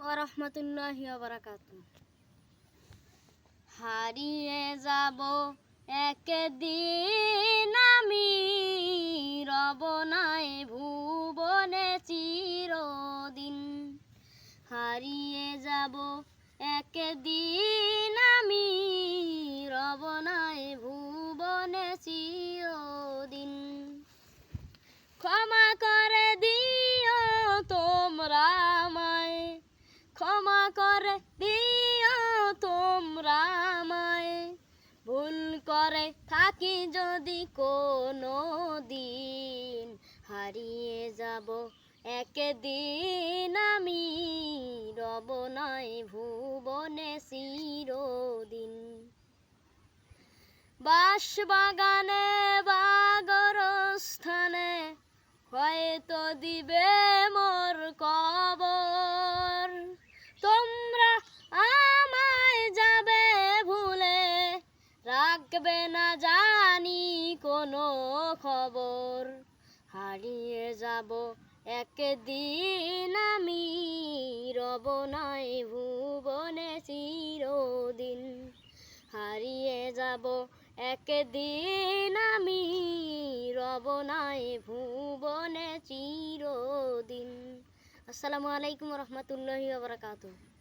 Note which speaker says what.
Speaker 1: ওয়া রাহমাতুল্লাহি ওয়া বারাকাতুহু। হারিয়ে যাব একদিন আমি, রব নাই ভুবনে চিরদিন। হারিয়ে যাব একদিন আমি, রব নাই ভুবনে চিরদিন। ক্ষমা করে দিও তোমরা আমায়, ক্ষমা করে দিও তোমরা আমায়। ভুল করে থাকি যদি কোনো দিন, হারিয়ে যাব একদিন আমি, রব নাই ভুবনে চিরদিন। বাঁশবাগানে বা গোরস্থানে হয়তো দিবে মোর কবর। তোমরা আমায় যাবে ভুলে, রাখবে না জানি কোনো খবর। হারিয়ে যাব একদিন আমি, রব নাই ভুবনে চিরদিন। হারিয়ে যাব একদিন আমি, রব নাই ভুবনে চিরদিন। আসসালামু আলাইকুম ওয়া রাহমাতুল্লাহি ওয়া বারাকাতুহু।